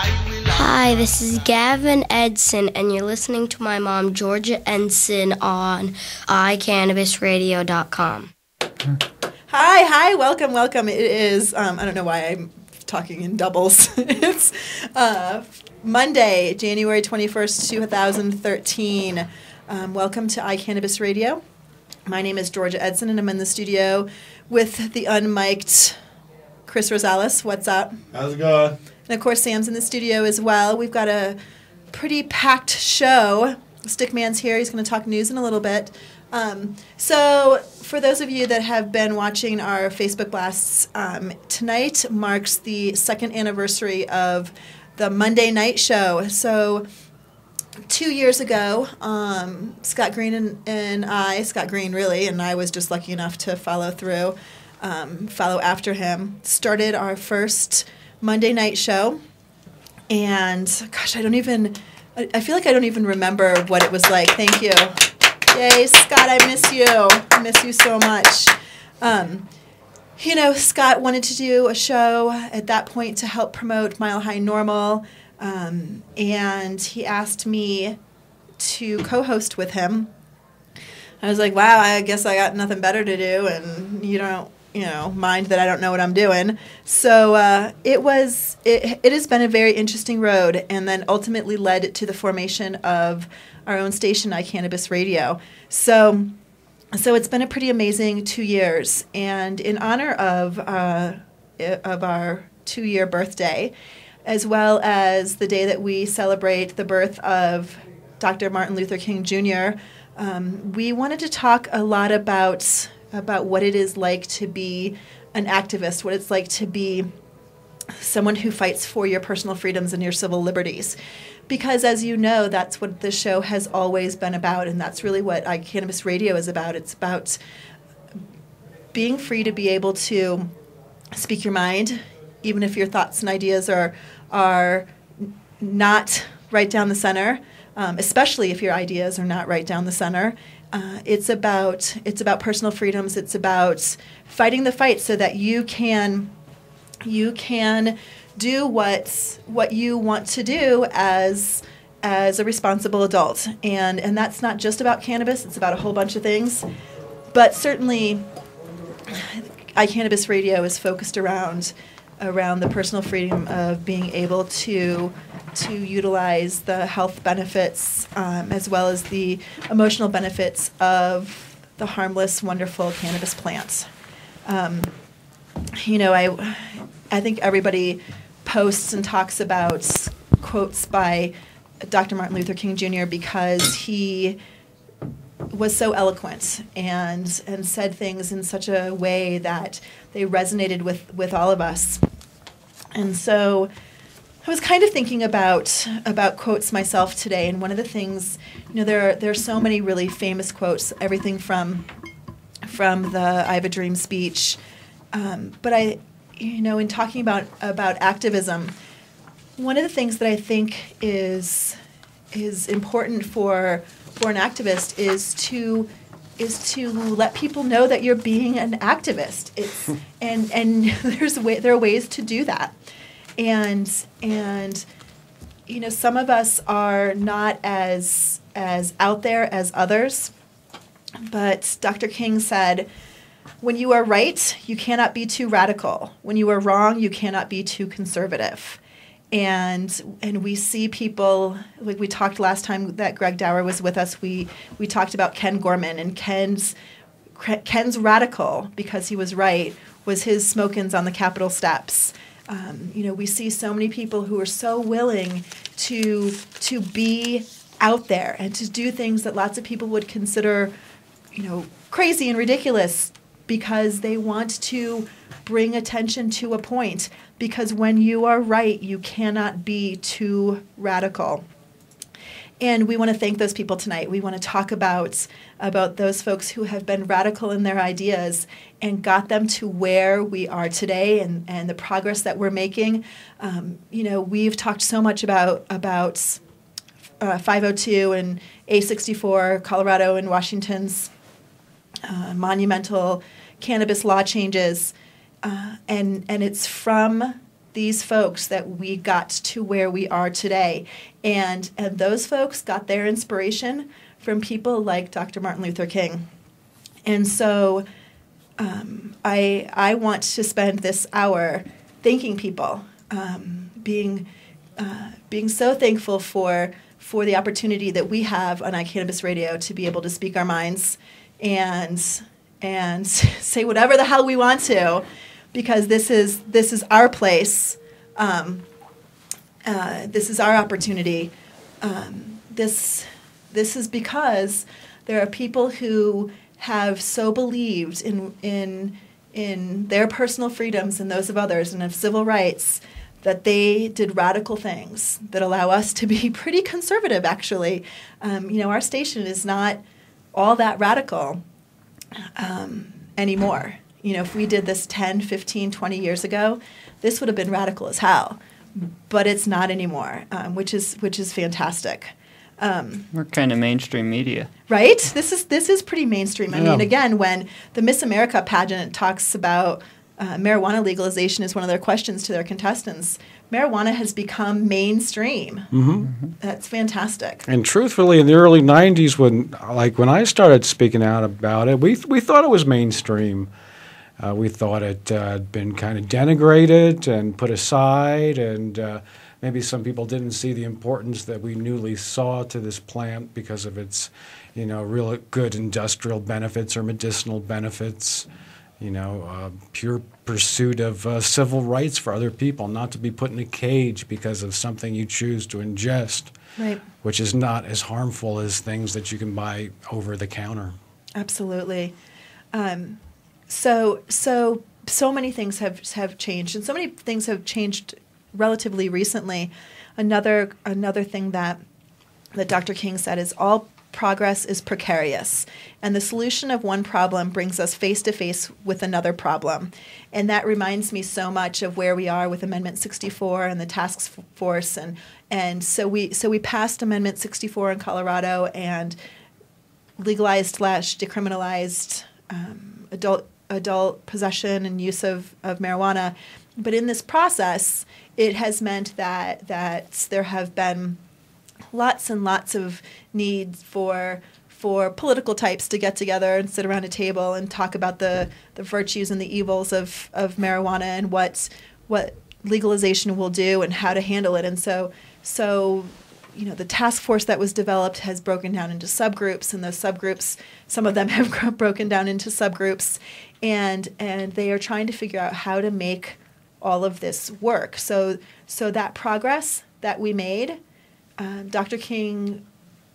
Hi, this is Gavin Edson, and you're listening to my mom, Georgia Ensign, on iCannabisRadio.com. Hi, welcome. It is, I don't know why I'm talking in doubles. It's Monday, January 21st, 2013. Welcome to iCannabis Radio. My name is Georgia Edson, and I'm in the studio with the unmiked Chris Rosales. What's up? How's it going? And, of course, Sam's in the studio as well. We've got a pretty packed show. Stickman's here. He's going to talk news in a little bit. So for those of you that have been watching our Facebook blasts, tonight marks the second anniversary of the Monday night show. So 2 years ago, Scott Green and I, Scott Green really, and I was just lucky enough to follow after him, started our first Monday night show. And gosh, I feel like I don't even remember what it was like. Thank you. Yay, Scott, I miss you. I miss you so much. Scott wanted to do a show at that point to help promote Mile High Normal, and he asked me to co-host with him. I was like, wow, I guess I got nothing better to do, and you don't, mind that I don't know what I'm doing. So it has been a very interesting road, and then ultimately led to the formation of our own station, iCannabis Radio. So it's been a pretty amazing 2 years, and in honor of our 2-year birthday, as well as the day that we celebrate the birth of Dr. Martin Luther King Jr., we wanted to talk a lot about what it is like to be an activist, what it's like to be someone who fights for your personal freedoms and your civil liberties. Because as you know, that's what this show has always been about, and that's really what iCannabis Radio is about. It's about being free to be able to speak your mind, even if your thoughts and ideas are not right down the center, especially if your ideas are not right down the center. It's about personal freedoms. It's about fighting the fight so that you can do what you want to do as a responsible adult. And that's not just about cannabis. It's about a whole bunch of things. But certainly, iCannabis Radio is focused around the personal freedom of being able to utilize the health benefits as well as the emotional benefits of the harmless, wonderful cannabis plants. I think everybody posts and talks about quotes by Dr. Martin Luther King Jr. because he was so eloquent and said things in such a way that they resonated with all of us. And so I was kind of thinking about quotes myself today, and one of the things, there are so many really famous quotes, everything from the I Have a Dream speech, but in talking about activism, one of the things that I think is important for an activist is to let people know that you're being an activist. And there are ways to do that. And some of us are not as out there as others. But Dr. King said, when you are right, you cannot be too radical. When you are wrong, you cannot be too conservative. And we see people, like we talked last time that Greg Daurer was with us, we talked about Ken Gorman, and Ken's radical, because he was right, was his smoke-ins on the Capitol steps. We see so many people who are so willing to be out there and to do things that lots of people would consider, crazy and ridiculous, because they want to bring attention to a point. Because when you are right, you cannot be too radical. And we want to thank those people tonight. We want to talk about those folks who have been radical in their ideas and got them to where we are today and the progress that we're making. We've talked so much about 502 and A64, Colorado and Washington's monumental cannabis law changes. And it's from these folks that we got to where we are today. And those folks got their inspiration from people like Dr. Martin Luther King. And so I want to spend this hour thanking people, being so thankful for the opportunity that we have on iCannabis Radio to be able to speak our minds and say whatever the hell we want to, because this is our place. This is our opportunity. This is because there are people who have so believed in their personal freedoms and those of others and of civil rights that they did radical things that allow us to be pretty conservative, actually. Our station is not all that radical anymore. If we did this 10, 15, 20 years ago, this would have been radical as hell. But it's not anymore, which is fantastic. We're kind of mainstream media. Right? This is pretty mainstream. I mean, again, when the Miss America pageant talks about marijuana legalization as one of their questions to their contestants, marijuana has become mainstream. Mm-hmm. That's fantastic. And truthfully, in the early 90s, when I started speaking out about it, we thought it was mainstream. We thought it had been kind of denigrated and put aside, and maybe some people didn't see the importance that we newly saw to this plant because of its, real good industrial benefits or medicinal benefits. Pure pursuit of civil rights for other people, not to be put in a cage because of something you choose to ingest, right? Which is not as harmful as things that you can buy over the counter. Absolutely. So many things have changed, and so many things have changed relatively recently. Another thing that Dr. King said is all progress is precarious, and the solution of one problem brings us face to face with another problem. And that reminds me so much of where we are with Amendment 64 and the task force. And so we passed Amendment 64 in Colorado and legalized / decriminalized adult possession and use of marijuana. But in this process, it has meant that there have been lots and lots of needs for political types to get together and sit around a table and talk about the virtues and the evils of marijuana and what legalization will do and how to handle it. And so the task force that was developed has broken down into subgroups, and those subgroups, some of them have broken down into subgroups, and they are trying to figure out how to make all of this work. So that progress that we made, Dr. King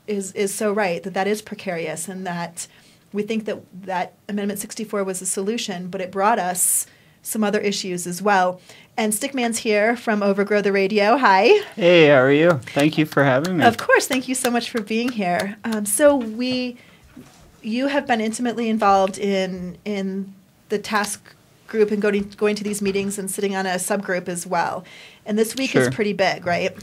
is so right that is precarious, and that we think that Amendment 64 was a solution, but it brought us some other issues as well. And Stickman's here from Overgrow the Radio. Hi. Hey, how are you? Thank you for having me. Of course. Thank you so much for being here. You have been intimately involved in the task group and going to these meetings and sitting on a subgroup as well. And this week is pretty big, right?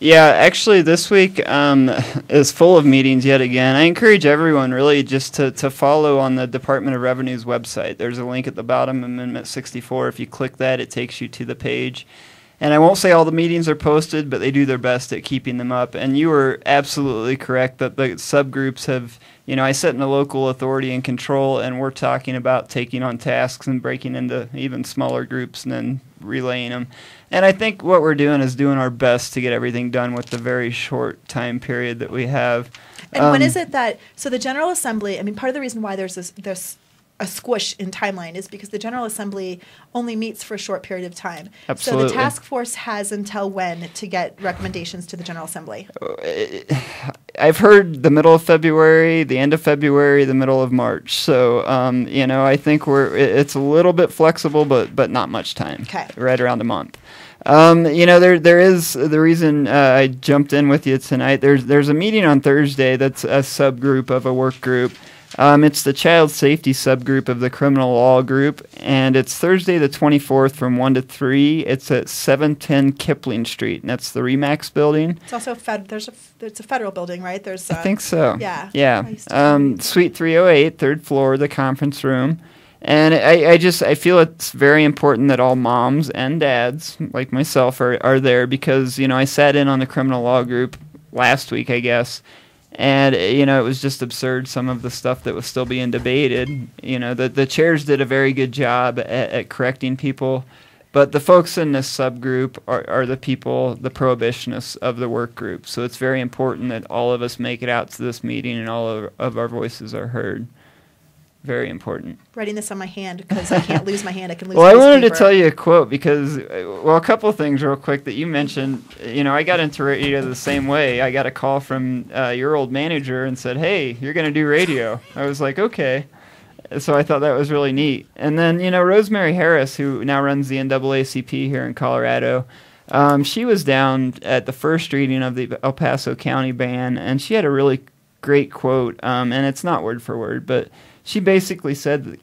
Yeah, actually this week is full of meetings yet again. I encourage everyone really just to follow on the Department of Revenue's website. There's a link at the bottom, Amendment 64. If you click that, it takes you to the page. And I won't say all the meetings are posted, but they do their best at keeping them up. And you were absolutely correct that the subgroups have, I sit in a local authority and control, and we're talking about taking on tasks and breaking into even smaller groups and then relaying them. And I think what we're doing is doing our best to get everything done with the very short time period that we have. And when is it so the General Assembly, part of the reason why there's a squish in timeline is because the General Assembly only meets for a short period of time. Absolutely. So the task force has until when to get recommendations to the General Assembly? I've heard the middle of February, the end of February, the middle of March. So, I think it's a little bit flexible, but not much time. Okay. Right around a month. There is the reason I jumped in with you tonight. There's a meeting on Thursday that's a subgroup of a work group. It's the child safety subgroup of the criminal law group, and it's Thursday the 24th from 1 to 3. It's at 710 Kipling Street, and that's the RE/MAX building. It's also it's a federal building, right? I think so. Yeah. Yeah. Suite 308, third floor, the conference room. And I feel it's very important that all moms and dads, like myself, are there because, I sat in on the criminal law group last week, I guess, and, it was just absurd, some of the stuff that was still being debated. The chairs did a very good job at correcting people, but the folks in this subgroup are the people, the prohibitionists of the work group. So it's very important that all of us make it out to this meeting and all of our voices are heard. Very important. Writing this on my hand because I can't lose my hand. I can lose. Well, I wanted paper. to tell you a quote because, a couple of things real quick that you mentioned. I got into radio the same way. I got a call from your old manager and said, "Hey, you're going to do radio." I was like, "Okay." So I thought that was really neat. And then, Rosemary Harris, who now runs the NAACP here in Colorado, she was down at the first reading of the El Paso County ban, and she had a really great quote, and it's not word for word, but she basically said that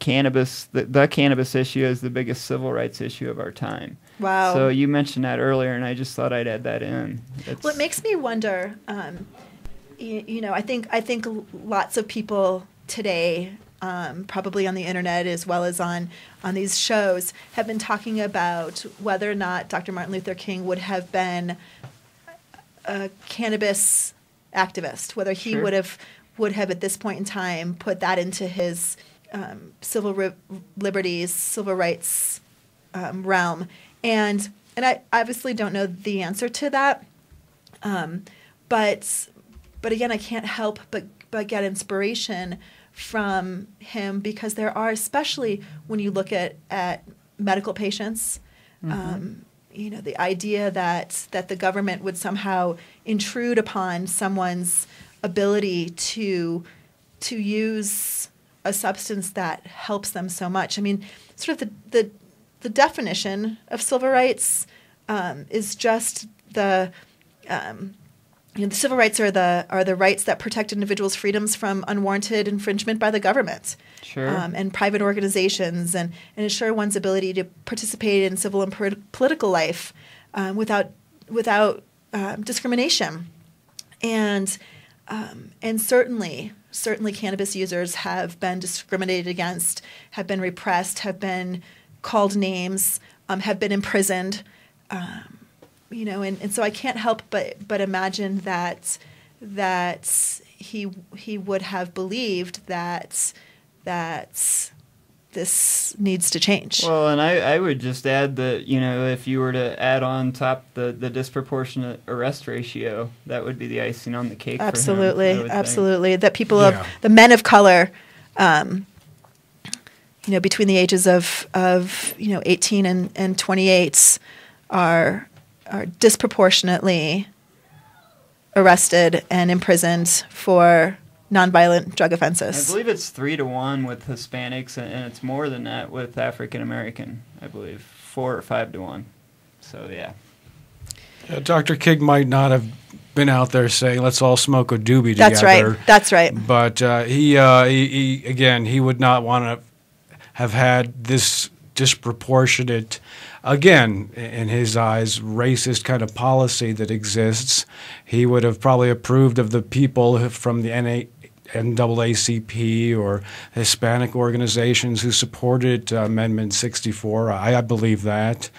the cannabis issue is the biggest civil rights issue of our time. Wow. So you mentioned that earlier, and I just thought I'd add that in. Well, it makes me wonder. I think lots of people today, probably on the internet as well as on these shows, have been talking about whether or not Dr. Martin Luther King would have been a cannabis activist, whether he Sure. would have at this point in time put that into his civil liberties, civil rights realm. And I obviously don't know the answer to that. But again, I can't help but get inspiration from him because there are, especially when you look at medical patients, the idea that the government would somehow intrude upon someone's ability to use a substance that helps them so much. I mean, sort of the definition of civil rights is just the civil rights are the rights that protect individuals' freedoms from unwarranted infringement by the government. Sure. And private organizations and ensure one's ability to participate in civil and political life without discrimination. And certainly cannabis users have been discriminated against, have been repressed, have been called names, have been imprisoned. And so I can't help but imagine that he would have believed that this needs to change. Well, and I would just add that, if you were to add on top the disproportionate arrest ratio, that would be the icing on the cake Absolutely, for him, absolutely. That people the men of color, between the ages of 18 and 28 are disproportionately arrested and imprisoned for nonviolent drug offenses. I believe it's 3-1 with Hispanics, and it's more than that with African American. I believe 4 or 5-1. So yeah. Dr. King might not have been out there saying, "Let's all smoke a doobie together." That's right. That's right. But he would not want to have had this disproportionate, again, in his eyes, racist kind of policy that exists. He would have probably approved of the people from the NAACP or Hispanic organizations who supported Amendment 64. I believe that.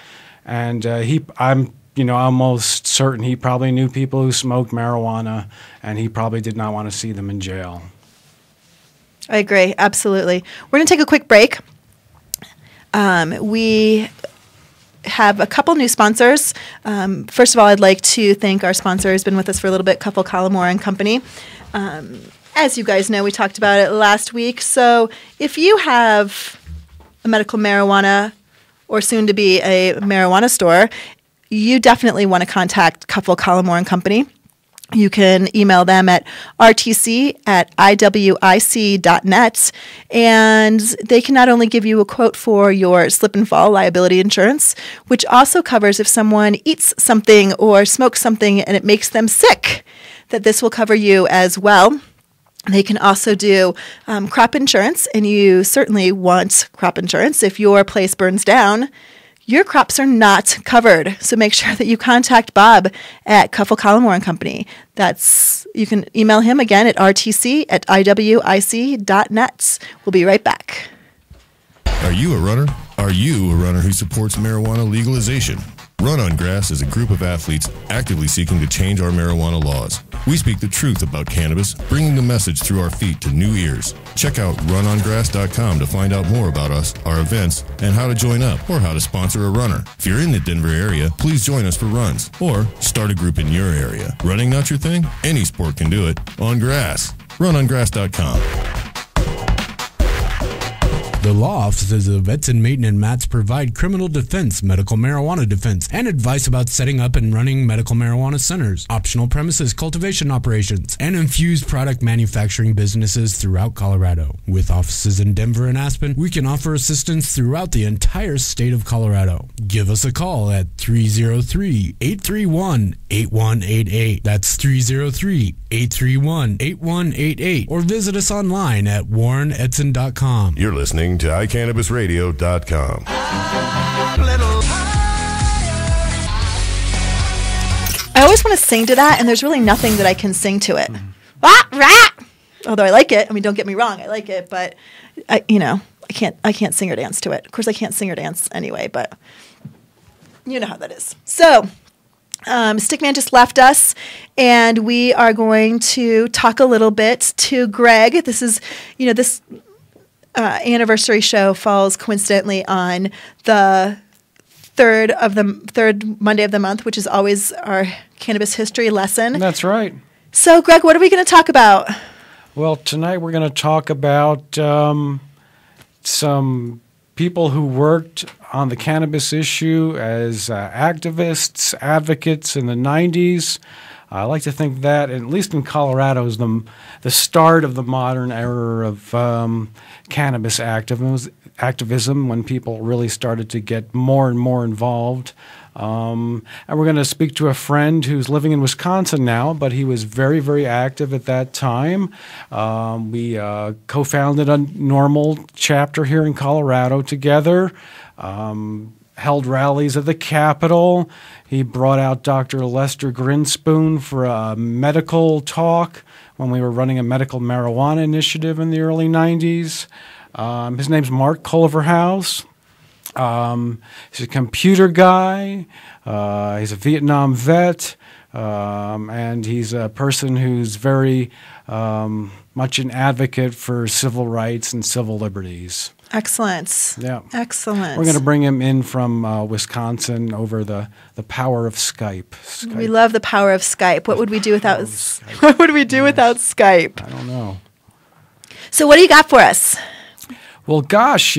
And I'm almost certain he probably knew people who smoked marijuana, and he probably did not want to see them in jail. I agree. Absolutely. We're going to take a quick break. We have a couple new sponsors. First of all, I'd like to thank our sponsor who's been with us for a little bit, Cuffle Collimore and Company. As you guys know, we talked about it last week. So if you have a medical marijuana or soon to be a marijuana store, you definitely want to contact Cuffle Collimore and Company. You can email them at rtc@iwic.net, and they can not only give you a quote for your slip and fall liability insurance, which also covers if someone eats something or smokes something and it makes them sick, that this will cover you as well. They can also do crop insurance, and you certainly want crop insurance. If your place burns down, your crops are not covered. So make sure that you contact Bob at Cuffle Collimore and Company. You can email him again at rtc@iwic.net. We'll be right back. Are you a runner? Are you a runner who supports marijuana legalization? Run on Grass is a group of athletes actively seeking to change our marijuana laws. We speak the truth about cannabis, bringing the message through our feet to new ears. Check out runongrass.com to find out more about us, our events, and how to join up or how to sponsor a runner. If you're in the Denver area, please join us for runs or start a group in your area. Running not your thing? Any sport can do it. On grass. Runongrass.com. The law offices of Edson, Maton, and Matz provide criminal defense, medical marijuana defense, and advice about setting up and running medical marijuana centers, optional premises cultivation operations, and infused product manufacturing businesses throughout Colorado. With offices in Denver and Aspen, we can offer assistance throughout the entire state of Colorado. Give us a call at 303-831-8188. That's 303-831-8188. Or visit us online at warrenedson.com. You're listening to iCannabisRadio.com. I always want to sing to that, and there's really nothing that I can sing to it. Although I like it. I mean, don't get me wrong, I like it, but I can't sing or dance to it. Of course, I can't sing or dance anyway, but you know how that is. So, Stickman just left us, and we are going to talk a little bit to Greg. This is, this anniversary show falls coincidentally on the third Monday of the month, which is always our cannabis history lesson. That's right. So, Greg, what are we going to talk about? Well, tonight we're going to talk about some people who worked on the cannabis issue as activists, advocates in the 90s. I like to think that, at least in Colorado, is the start of the modern era of cannabis activism, when people really started to get more and more involved. And we're going to speak to a friend who's living in Wisconsin now, but he was very, very active at that time. We co-founded a NORML chapter here in Colorado together. Held rallies at the Capitol. He brought out Dr. Lester Grinspoon for a medical talk when we were running a medical marijuana initiative in the early 90s. His name's Mark Culverhouse. He's a computer guy. He's a Vietnam vet. And he's a person who's very much an advocate for civil rights and civil liberties. Excellent. Yeah. Excellent. We're going to bring him in from Wisconsin over the power of Skype. We love the power of Skype. What would we do without Skype? What would we do without Skype? I don't know. So what do you got for us? Well, gosh,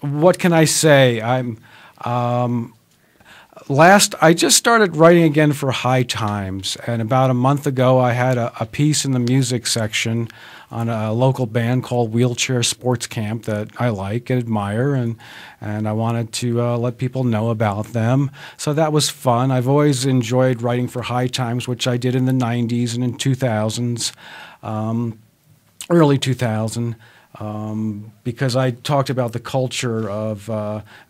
what can I say? I just started writing again for High Times, and about a month ago I had a piece in the music section on a local band called Wheelchair Sports Camp that I like and admire, and I wanted to let people know about them. So that was fun. I've always enjoyed writing for High Times, which I did in the 90s and in 2000s, early 2000. Because I talked about the culture of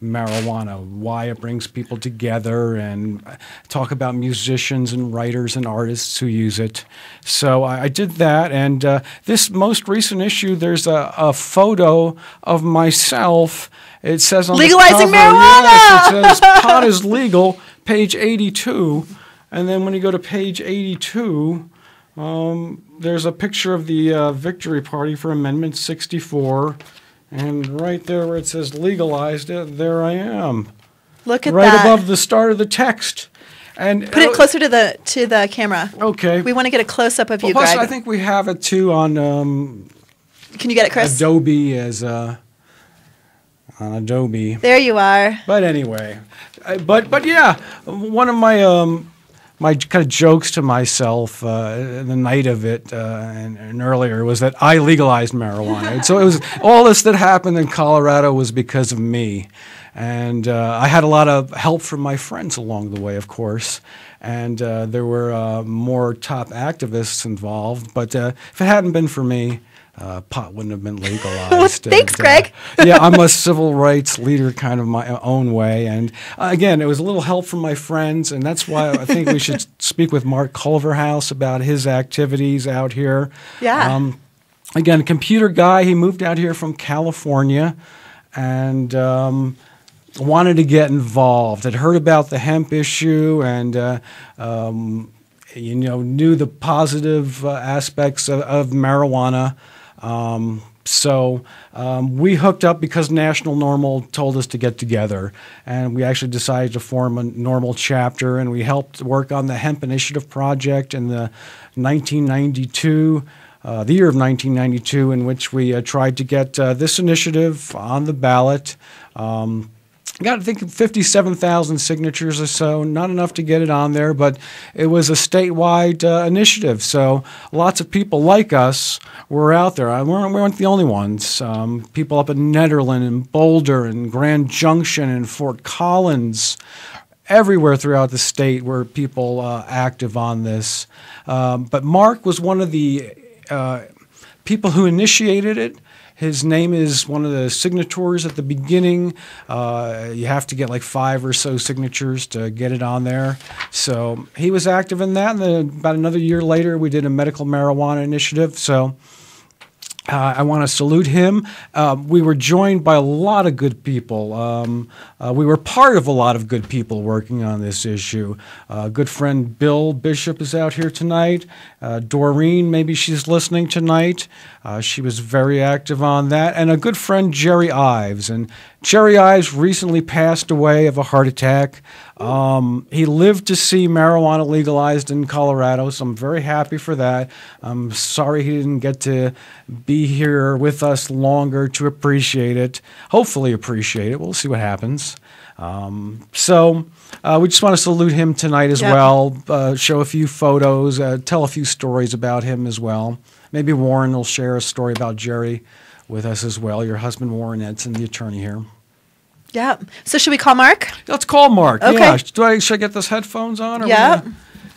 marijuana, why it brings people together, and talk about musicians and writers and artists who use it. So I did that, and this most recent issue, there's a photo of myself. It says on legalizing the cover, marijuana! Yes, it says pot is legal, page 82, and then when you go to page 82, there's a picture of the victory party for Amendment 64, and right there where it says legalized, there I am. Look at right that. above the start of the text. And put it closer to the camera. Okay. We want to get a close up of you, plus, Greg. I think we have it too on. Can you get it, Chris? Adobe as on Adobe. There you are. But anyway, but yeah, one of my my kind of jokes to myself the night of it and earlier was that I legalized marijuana. And so it was all this that happened in Colorado was because of me. And I had a lot of help from my friends along the way, of course. And there were more top activists involved. But if it hadn't been for me, pot wouldn't have been legalized. Thanks, Greg. Yeah, I'm a civil rights leader kind of my own way. And again, it was a little help from my friends, and that's why I think we should speak with Mark Culverhouse about his activities out here. Yeah. again, a computer guy. He moved out here from California and wanted to get involved. Had heard about the hemp issue and knew the positive aspects of marijuana. So we hooked up because National Normal told us to get together, and we actually decided to form a Normal chapter, and we helped work on the Hemp Initiative Project in the 1992, the year of 1992, in which we tried to get this initiative on the ballot. Got, I think, 57,000 signatures or so. Not enough to get it on there, but it was a statewide initiative. So lots of people like us were out there. We weren't the only ones. People up in Nederland and Boulder and Grand Junction and Fort Collins, everywhere throughout the state were people active on this. But Mark was one of the people who initiated it. His name is one of the signatories at the beginning. You have to get like 5 or so signatures to get it on there. So he was active in that. And then about another year later, we did a medical marijuana initiative. So I want to salute him. We were joined by a lot of good people. We were part of a lot of good people working on this issue. Good friend Bill Bishop is out here tonight. Doreen, maybe she's listening tonight. She was very active on that. And a good friend, Jerry Ives. And Jerry Ives recently passed away of a heart attack. He lived to see marijuana legalized in Colorado, so I'm very happy for that. I'm sorry he didn't get to be here with us longer to appreciate it. Hopefully appreciate it. We'll see what happens. So we just want to salute him tonight as well, show a few photos, tell a few stories about him as well. Maybe Warren will share a story about Jerry with us as well. Your husband, Warren Edson, the attorney here. Yeah. So should we call Mark? Let's call Mark. Okay. Yeah. Should I get those headphones on?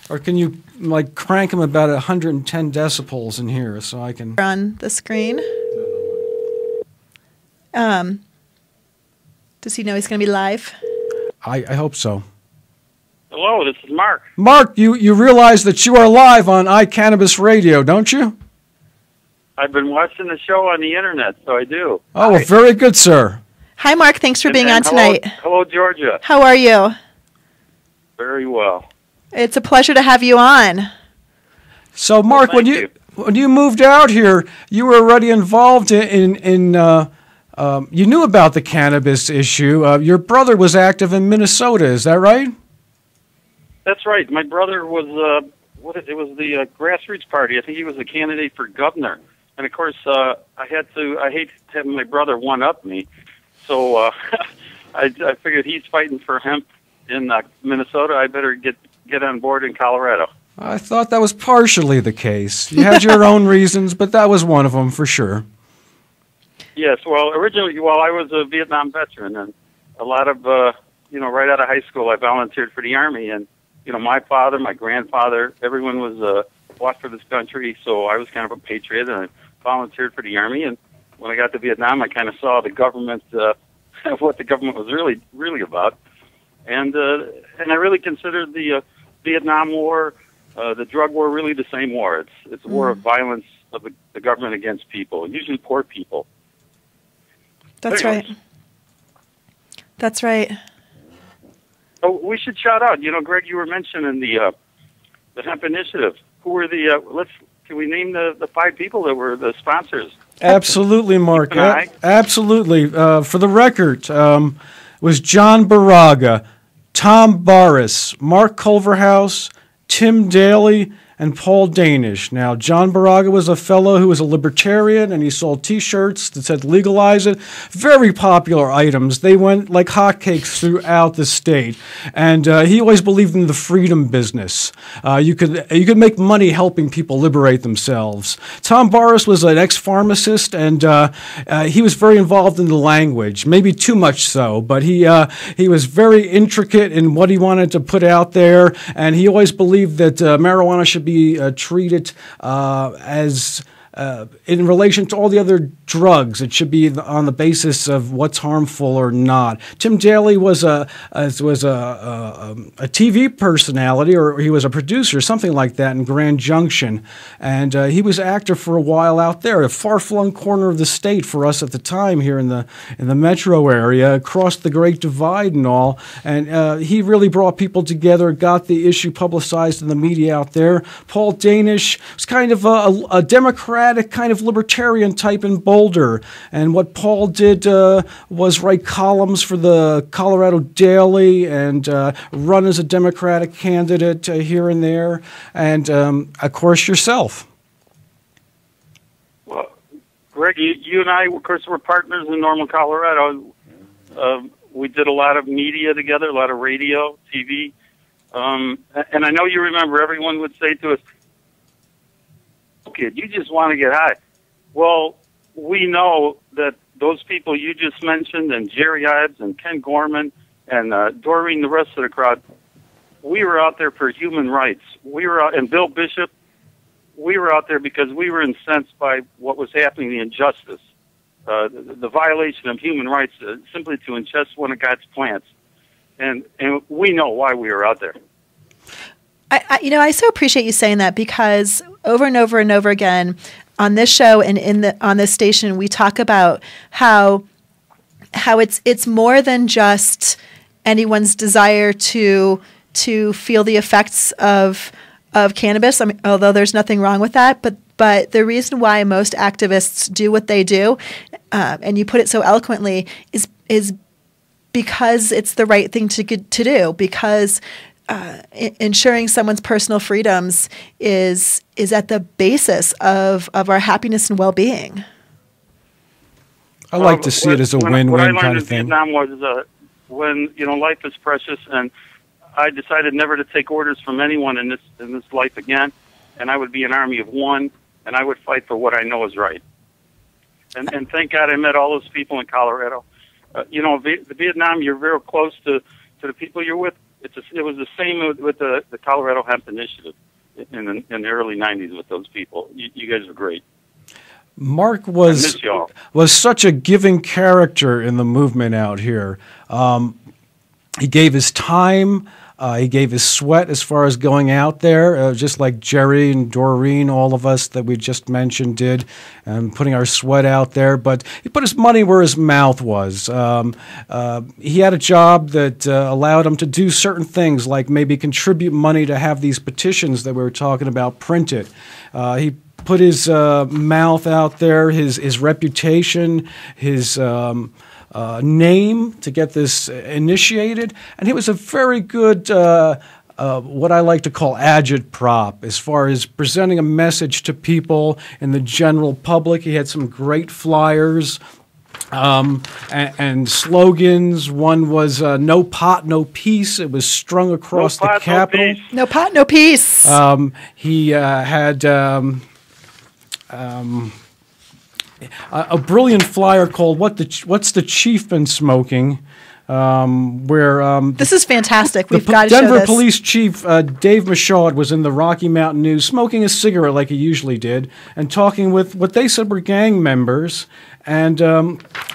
Or can you like crank them about 110 decibels in here so I can on the screen? Does he know he's going to be live? I hope so. Hello, this is Mark. Mark, you realize that you are live on iCannabis Radio, don't you? I've been watching the show on the internet, so I do. Oh, well, very good, sir. Hi, Mark. Thanks for being on tonight. Hello, Georgia. How are you? Very well. It's a pleasure to have you on. So, Mark, when you moved out here, you were already involved in you knew about the cannabis issue. Your brother was active in Minnesota, is that right? That's right. My brother was it was the grassroots party. I think he was a candidate for governor. And of course, I hate to have my brother one up me. So I figured he's fighting for hemp in Minnesota. I better get on board in Colorado. I thought that was partially the case. You had your own reasons, but that was one of them for sure. Yes. Well, originally, I was a Vietnam veteran, and a lot of right out of high school, I volunteered for the Army, and my father, my grandfather, everyone was fought for this country, so I was kind of a patriot, and I volunteered for the Army. And when I got to Vietnam, I kind of saw the government, what the government was really about, and I really considered the Vietnam War, the drug war, really the same war. It's a war of violence of the government against people, usually poor people. That's right. That's right. Oh, we should shout out. Greg, you were mentioning the hemp initiative. Who were can we name the 5 people that were the sponsors? Absolutely, Mark. Absolutely. For the record, was John Baraga, Tom Barris, Mark Culverhouse, Tim Daly, and Paul Danish. Now, John Baraga was a fellow who was a libertarian, and he sold T-shirts that said legalize it. Very popular items. They went like hotcakes throughout the state. And he always believed in the freedom business. You could make money helping people liberate themselves. Tom Barris was an ex-pharmacist, and he was very involved in the language, maybe too much so, but he was very intricate in what he wanted to put out there, and he always believed that marijuana should be treated as in relation to all the other drugs. It should be on the basis of what's harmful or not. Tim Daly was a TV personality, or he was a producer, something like that, in Grand Junction, and he was actor for a while out there, a far-flung corner of the state for us at the time here in the metro area, across the Great Divide and all. And he really brought people together, got the issue publicized in the media out there. Paul Danish was kind of a Democratic, kind of libertarian type in Boulder. And what Paul did was write columns for the Colorado Daily and run as a Democratic candidate here and there. And, of course, yourself. Well, Greg, you and I, of course, were partners in Normal, Colorado. We did a lot of media together, a lot of radio, TV. And I know you remember everyone would say to us, "Kid, you just want to get high." Well, we know that those people you just mentioned, and Jerry Ives and Ken Gorman and Doreen, the rest of the crowd, we were out there for human rights. We were out, and Bill Bishop, we were out there because we were incensed by what was happening, the injustice, the violation of human rights, simply to ingest one of God's plants. And we know why we were out there. I so appreciate you saying that, because over and over and over again on this show and on this station, we talk about how it's more than just anyone's desire to feel the effects of cannabis. I mean, although there's nothing wrong with that, but the reason why most activists do what they do, and you put it so eloquently, is because it's the right thing to do, because ensuring someone's personal freedoms is at the basis of our happiness and well-being. I like to see it as a win-win kind of thing. What I learned in Vietnam was when life is precious, and I decided never to take orders from anyone in this life again, and I would be an army of one, and I would fight for what I know is right. And thank God I met all those people in Colorado. The Vietnam, you're very close to the people you're with. It was the same with the Colorado Hemp Initiative in the early 90s with those people. You guys are great. Mark was such a giving character in the movement out here. He gave his time. He gave his sweat as far as going out there, just like Jerry and Doreen, all of us that we just mentioned did, and putting our sweat out there. But he put his money where his mouth was. He had a job that allowed him to do certain things, like maybe contribute money to have these petitions that we were talking about printed. He put his mouth out there, his reputation, his name to get this initiated, and he was a very good, what I like to call agitprop, as far as presenting a message to people in the general public. He had some great flyers and slogans. One was "No pot, no peace." It was strung across the Capitol. No pot, no peace. He had a brilliant flyer called "What's the Chief Been Smoking?" Where this is fantastic. We've got to Denver show this. Police Chief Dave Michaud was in the Rocky Mountain News, smoking a cigarette like he usually did, and talking with what they said were gang members. And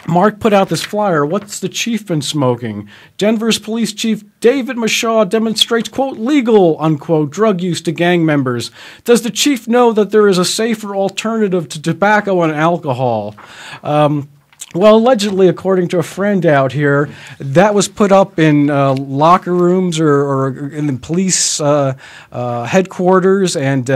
Mark put out this flyer, "What's the chief been smoking?" Denver's Police Chief David Michaud demonstrates, quote, "legal," unquote, drug use to gang members. Does the chief know that there is a safer alternative to tobacco and alcohol? Well, allegedly, according to a friend out here, that was put up in locker rooms or in the police headquarters, and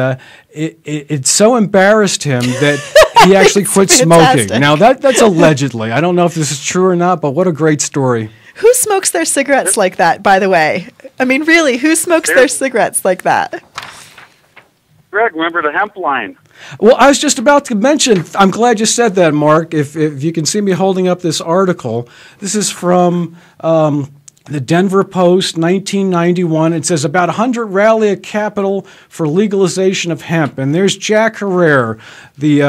it so embarrassed him that he actually quit smoking. Now, that's allegedly. I don't know if this is true or not, but what a great story. Who smokes their cigarettes like that, by the way? I mean, really, who smokes their cigarettes like that? Greg, remember the hemp line? Well, I was just about to mention, I'm glad you said that, Mark. If you can see me holding up this article, this is from the Denver Post, 1991. It says, about 100 rally at Capitol for legalization of hemp. And there's Jack Herrera, the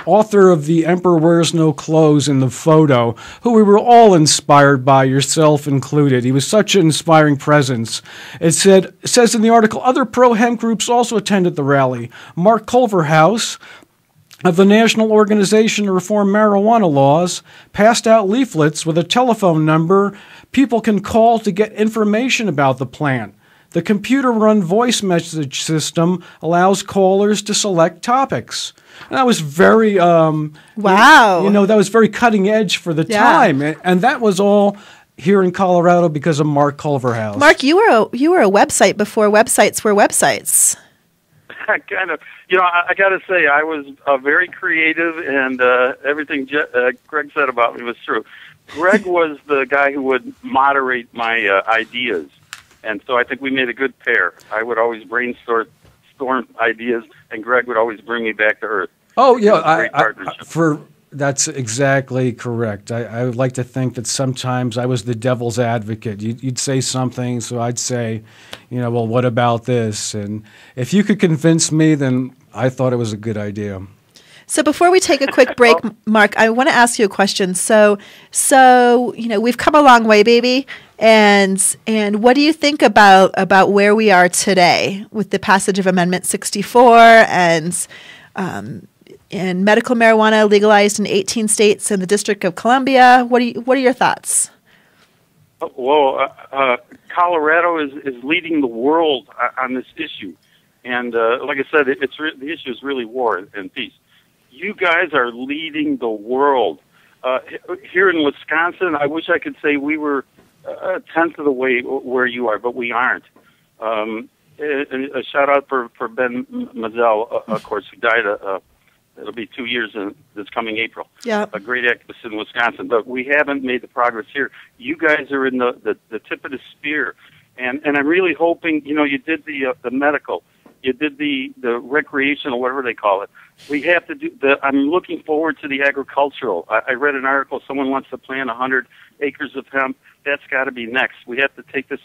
author of The Emperor Wears No Clothes in the photo, who we were all inspired by, yourself included. He was such an inspiring presence. It says in the article, other pro-hemp groups also attended the rally. Mark Culverhouse, of the National Organization to Reform Marijuana Laws passed out leaflets with a telephone number people can call to get information about the plant. The computer-run voice message system allows callers to select topics. And that was very, wow. That was very cutting edge for the time. And that was all here in Colorado because of Mark Culverhouse. Mark, you were a website before websites were websites. Kind of. I got to say, I was very creative, and everything Greg said about me was true. Greg was the guy who would moderate my ideas, and so I think we made a good pair. I would always brainstorm ideas, and Greg would always bring me back to earth. Oh, yeah. That's exactly correct. I would like to think that sometimes I was the devil's advocate. You'd say something, so I'd say, well, what about this? And if you could convince me, then I thought it was a good idea. So before we take a quick break, Mark, I want to ask you a question. So we've come a long way, baby. And what do you think about where we are today with the passage of Amendment 64 and medical marijuana legalized in 18 states and the District of Columbia? What are your thoughts? Well, Colorado is leading the world on this issue, and like I said, the issue is really war and peace. You guys are leading the world. Here in Wisconsin, I wish I could say we were a tenth of the way where you are, but we aren't. A shout out for Ben Mazzell, of course, who died. It'll be 2 years in this coming April. Yeah, a great activist in Wisconsin, but we haven't made the progress here. You guys are in the tip of the spear, and I'm really hoping. You did the medical, you did the recreational, whatever they call it. We have to do I'm looking forward to the agricultural. I read an article. Someone wants to plant 100 acres of hemp. That's got to be next. We have to take this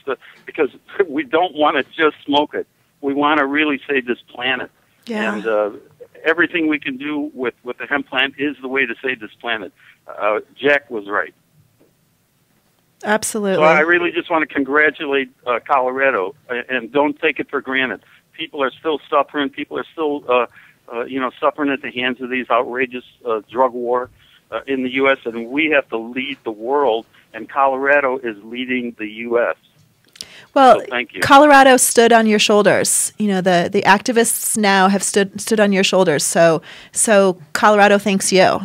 because we don't want to just smoke it. We want to really save this planet. Yeah. And everything we can do with the hemp plant is the way to save this planet. Jack was right. Absolutely. So I really just want to congratulate Colorado, and don't take it for granted. People are still suffering. People are still, suffering at the hands of these outrageous drug war in the U.S., and we have to lead the world, and Colorado is leading the U.S. Well, so thank you. Colorado stood on your shoulders. The activists now have stood on your shoulders. So Colorado thanks you.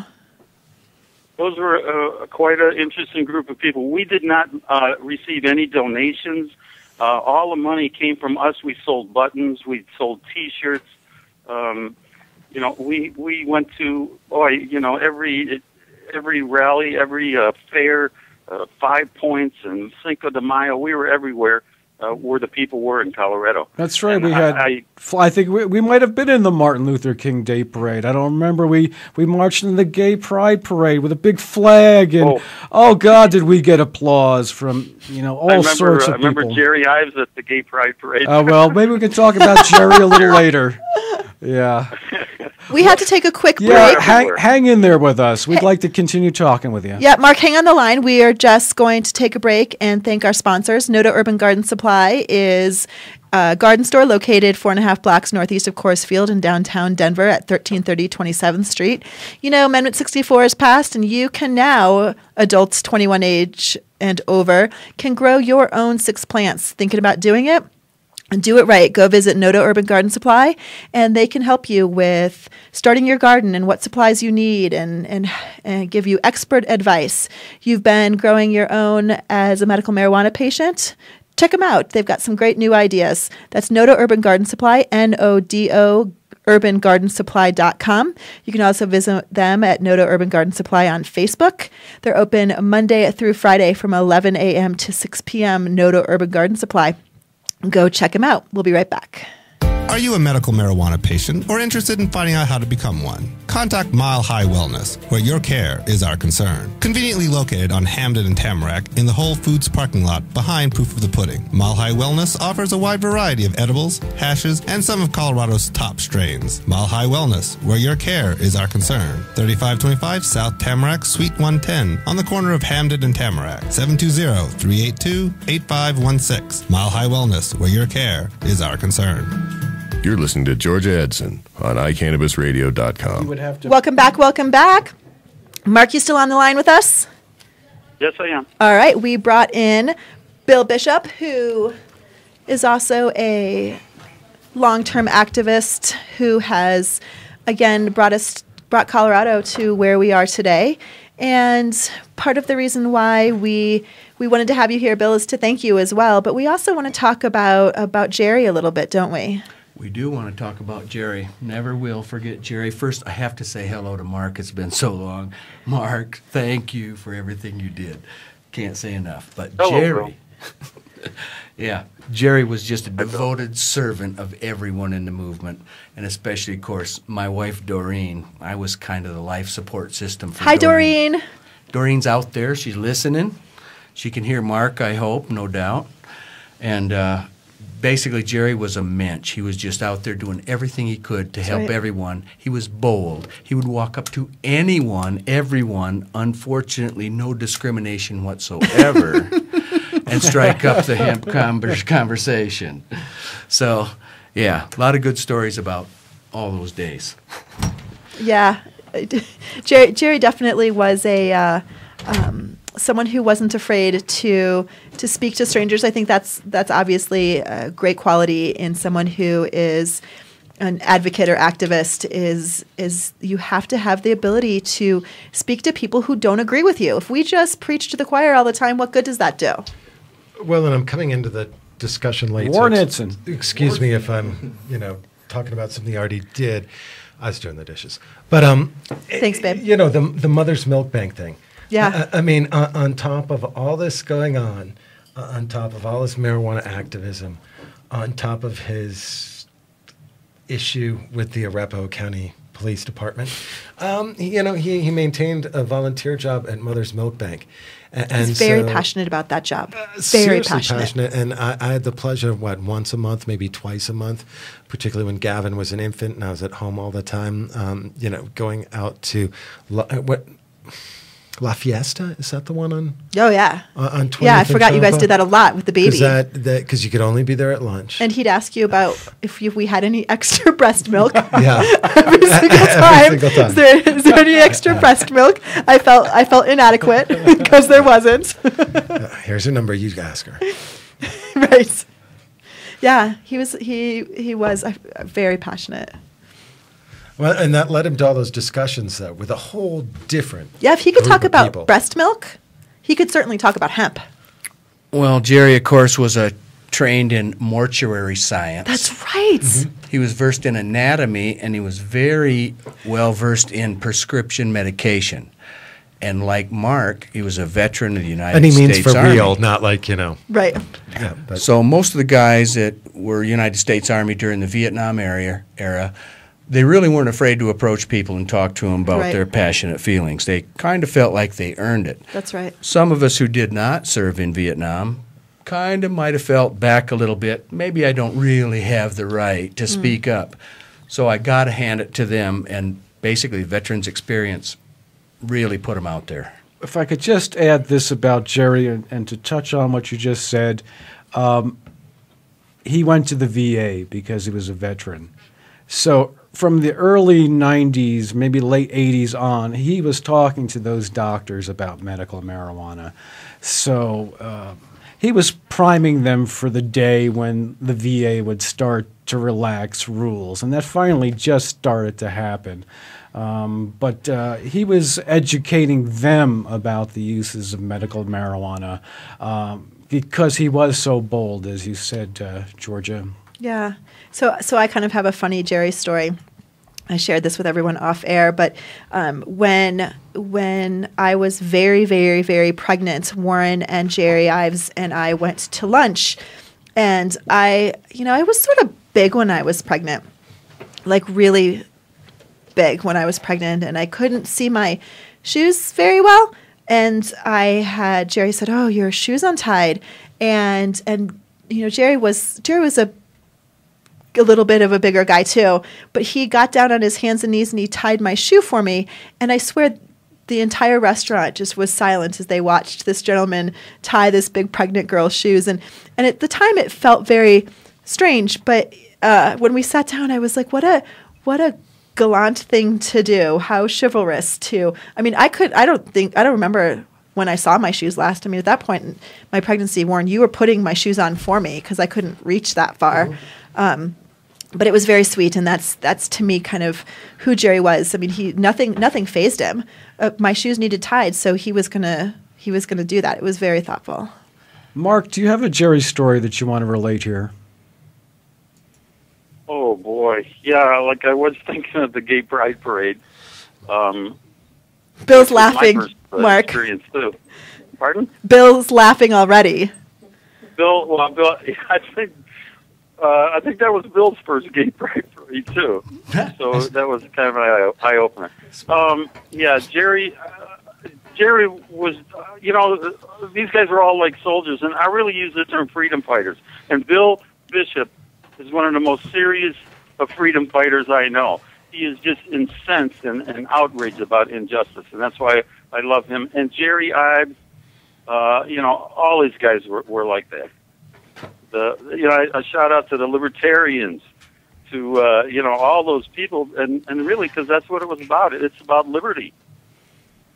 Those were quite an interesting group of people. We did not receive any donations. All the money came from us. We sold buttons. We sold T-shirts. We went to every rally, every fair, 5 Points and Cinco de Mayo. We were everywhere where the people were in Colorado. That's right. And I think we might have been in the Martin Luther King Day Parade. I don't remember. We marched in the Gay Pride Parade with a big flag, and oh God, did we get applause from all sorts of people. I remember Jerry Ives at the Gay Pride Parade. Well, maybe we can talk about Jerry a little later. Yeah. We have to take a quick break. Yeah, hang in there with us. We'd like to continue talking with you. Yeah, Mark, hang on the line. We are just going to take a break and thank our sponsors. Noda Urban Garden Supply is a garden store located 4.5 blocks northeast of Coors Field in downtown Denver at 1330 27th Street. Amendment 64 is passed, and you can now, adults 21 age and over, can grow your own 6 plants. Thinking about doing it? Do it right. Go visit Noda Urban Garden Supply, and they can help you with starting your garden and what supplies you need and give you expert advice. You've been growing your own as a medical marijuana patient? Check them out. They've got some great new ideas. That's Noda Urban Garden Supply, NODO urbangardensupply.com. You can also visit them at Noda Urban Garden Supply on Facebook. They're open Monday through Friday from 11 a.m. to 6 p.m. Noda Urban Garden Supply. Go check them out. We'll be right back. Are you a medical marijuana patient or interested in finding out how to become one? Contact Mile High Wellness, where your care is our concern. Conveniently located on Hamden and Tamarack in the Whole Foods parking lot behind Proof of the Pudding, Mile High Wellness offers a wide variety of edibles, hashes, and some of Colorado's top strains. Mile High Wellness, where your care is our concern. 3525 South Tamarack, Suite 110, on the corner of Hamden and Tamarack. 720-382-8516. Mile High Wellness, where your care is our concern. You're listening to Georgia Edson on iCannabisRadio.com. You would have to. Welcome back. Welcome back. Mark, you still on the line with us? Yes, I am. All right. We brought in Bill Bishop, who is also a long-term activist who has, again, brought Colorado to where we are today. And part of the reason why we wanted to have you here, Bill, is to thank you as well. But we also want to talk about Jerry a little bit, don't we? We do want to talk about Jerry. Never will forget Jerry. First, I have to say hello to Mark. It's been so long. Mark, thank you for everything you did. Can't say enough. But Hello, Jerry, yeah, Jerry was just a devoted servant of everyone in the movement, and especially, of course, my wife, Doreen. I was kind of the life support system for Hi, Doreen. Doreen's out there. She's listening. She can hear Mark, I hope, no doubt. And basically, Jerry was a mensch. He was just out there doing everything he could to help everyone. He was bold. He would walk up to anyone, everyone, unfortunately, no discrimination whatsoever, and strike up the hemp conversation. So, yeah, a lot of good stories about all those days. Yeah. Jerry definitely was a someone who wasn't afraid to speak to strangers. I think that's obviously a great quality in someone who is an advocate or activist. Is you have to have the ability to speak to people who don't agree with you. If we just preach to the choir all the time, what good does that do? Well, and I'm coming into the discussion late. Warren Edson. Excuse me if I'm, talking about something I already did. I was doing the dishes, but Thanks, babe. The mother's milk bank thing. Yeah. I mean, on top of all this going on top of all this marijuana activism, on top of his issue with the Arapahoe County Police Department, he maintained a volunteer job at Mother's Milk Bank. And he's very passionate about that job. Very seriously passionate. And I had the pleasure of, once a month, maybe twice a month, particularly when Gavin was an infant and I was at home all the time, going out to La Fiesta, is that the one on? Oh, yeah. On 20th yeah, I forgot you guys did that a lot with the baby. Because you could only be there at lunch. And he'd ask you about if we had any extra breast milk. Yeah. Every single time. Every single time. Is there any extra breast milk? I felt inadequate because there wasn't. Here's her number. You ask her. Right. Yeah, he was very passionate. Well, and that led him to all those discussions, though, with a whole different. Yeah, if he could talk about people. breast milk, he could certainly talk about hemp. Well, Jerry, of course, was trained in mortuary science. That's right. Mm-hmm. He was versed in anatomy, and he was very well versed in prescription medication. And like Mark, he was a veteran of the United States Army. And he means for Army. real, not like, Right. Yeah, So most of the guys that were United States Army during the Vietnam era, they really weren't afraid to approach people and talk to them about Right. their passionate feelings. They kind of felt like they earned it. That's right. Some of us who did not serve in Vietnam kind of might have felt back a little bit. Maybe I don't really have the right to speak up. So I got to hand it to them, and basically veterans' experience really put them out there. If I could just add this about Jerry and to touch on what you just said, he went to the VA because he was a veteran. So from the early 90s, maybe late 80s on, he was talking to those doctors about medical marijuana. So he was priming them for the day when the VA would start to relax rules, and that finally just started to happen. But he was educating them about the uses of medical marijuana because he was so bold, as you said, Georgia. Yeah. So I kind of have a funny Jerry story. I shared this with everyone off air, but when I was very, very, very pregnant, Warren and Jerry Ives and I went to lunch, and I was sort of big when I was pregnant, like really big when I was pregnant, and I couldn't see my shoes very well. And Jerry said, "Oh, your shoe's untied," and Jerry was a little bit of a bigger guy too, but he got down on his hands and knees and he tied my shoe for me, and I swear the entire restaurant just was silent as they watched this gentleman tie this big pregnant girl's shoes, and at the time it felt very strange, but when we sat down, I was like, what a gallant thing to do. How chivalrous to. I mean, I don't remember when I saw my shoes last. I mean, at that point in my pregnancy, Warren, you were putting my shoes on for me because I couldn't reach that far. But it was very sweet, and that's to me kind of who Jerry was. I mean, nothing fazed him. My shoes needed tied, so he was gonna do that. It was very thoughtful. Mark, do you have a Jerry story that you want to relate here? Oh boy, yeah. Like I was thinking of the gay pride parade. Bill's laughing, my first, Mark. Experience too. Pardon? Bill's laughing already. Bill, I think that was Bill's first gay pride parade too. So that was kind of an eye opener. Yeah, Jerry was, these guys were all like soldiers, and I really use the term freedom fighters. And Bill Bishop is one of the most serious of freedom fighters I know. He is just incensed and outraged about injustice, and that's why I love him. And Jerry Ives, all these guys were like that. A shout out to the libertarians, to all those people, and really because that's what it was about. It's about liberty.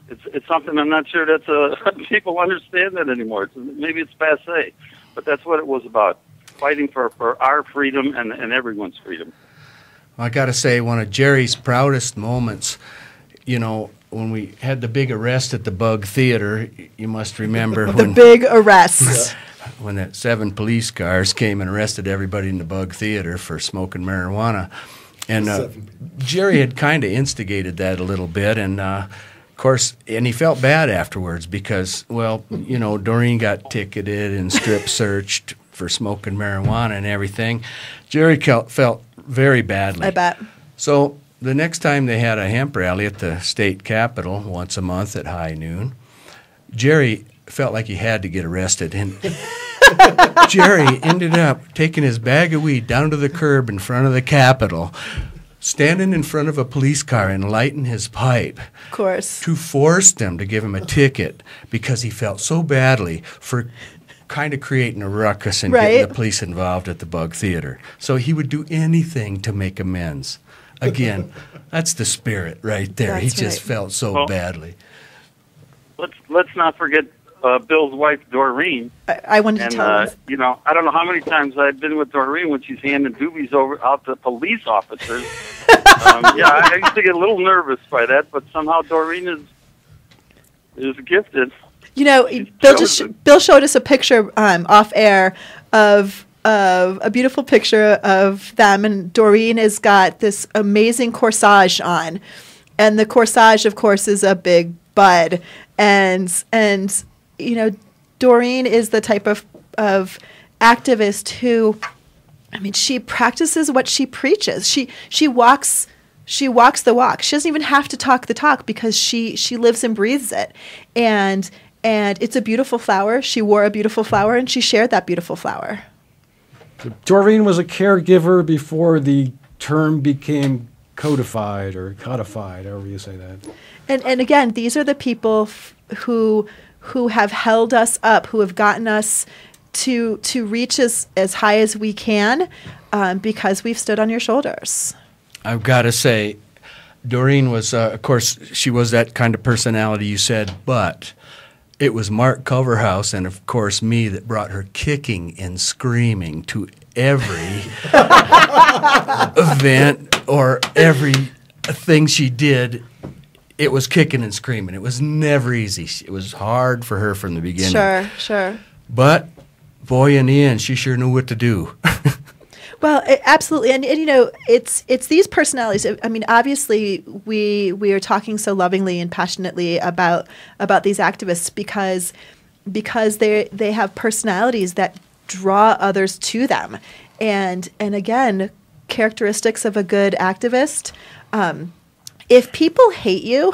It's something I'm not sure that people understand that anymore. Maybe it's passé, but that's what it was about: fighting for our freedom and everyone's freedom. I got to say, one of Jerry's proudest moments, when we had the big arrest at the Bug Theater, you must remember The big arrest. When that 7 police cars came and arrested everybody in the Bug Theater for smoking marijuana. And Jerry had kind of instigated that a little bit, and of course, and he felt bad afterwards because, Doreen got ticketed and strip searched for smoking marijuana and everything. Jerry felt very badly. I bet. So the next time they had a hemp rally at the state capitol once a month at high noon, Jerry felt like he had to get arrested, and Jerry ended up taking his bag of weed down to the curb in front of the Capitol, standing in front of a police car and lighting his pipe. Of course. To force them to give him a ticket because he felt so badly for kind of creating a ruckus and getting the police involved at the Bug Theater. So he would do anything to make amends. Again, that's the spirit right there. He just felt so badly. Let's not forget Bill's wife, Doreen. I wanted to tell him. I don't know how many times I've been with Doreen when she's handing doobies out to police officers. I used to get a little nervous by that, but somehow Doreen is gifted. Bill showed us a picture off air of a beautiful picture of them, and Doreen has got this amazing corsage on, and the corsage, of course, is a big bud, and Doreen is the type of activist who, she practices what she preaches. She walks the walk. She doesn't even have to talk the talk because she lives and breathes it. And it's a beautiful flower. She wore a beautiful flower, and she shared that beautiful flower. Doreen was a caregiver before the term became codified, however you say that. And again, these are the people who have held us up, who have gotten us to reach as high as we can because we've stood on your shoulders. I've got to say, Doreen was, of course, she was that kind of personality you said, but it was Mark Culverhouse and, of course, me that brought her kicking and screaming to every event or every thing she did. It was kicking and screaming. It was never easy. It was hard for her from the beginning. Sure. But, boy, in the end, she sure knew what to do. Well, absolutely, and it's these personalities. Obviously, we are talking so lovingly and passionately about these activists because they have personalities that draw others to them, and again, characteristics of a good activist. If people hate you,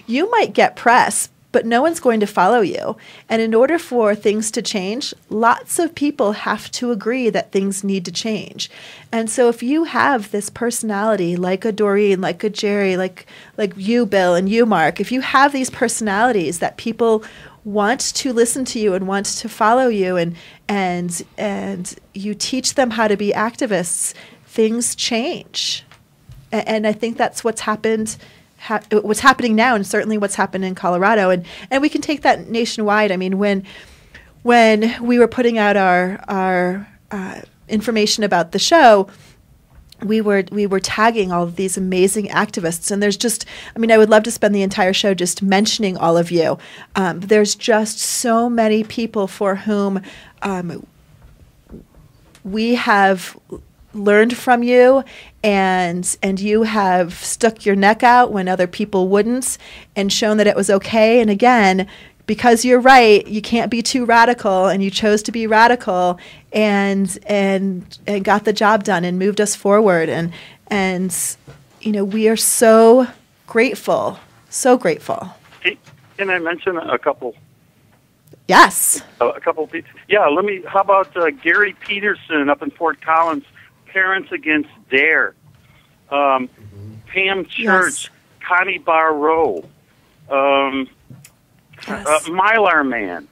you might get press, but no one's going to follow you. And in order for things to change, lots of people have to agree that things need to change. And so if you have this personality like a Doreen, like a Jerry, like you, Bill, and you, Mark, if you have these personalities that people want to listen to you and want to follow you and you teach them how to be activists, things change. And I think that's what's happened, what's happening now, and certainly what's happened in Colorado. And we can take that nationwide. I mean, when we were putting out our information about the show, we were tagging all of these amazing activists, and there's just, I mean, I would love to spend the entire show just mentioning all of you. There's just so many people for whom we have learned from you, and you have stuck your neck out when other people wouldn't, and shown that it was okay. And again, because you're right, you can't be too radical, and you chose to be radical, and got the job done and moved us forward. And you know, we are so grateful, so grateful. Hey, can I mention a couple? Yes. A couple people. Yeah, how about Gary Peterson up in Fort Collins, Parents Against Dare, Pam Church, Yes. Connie Barrow, Mylar Man,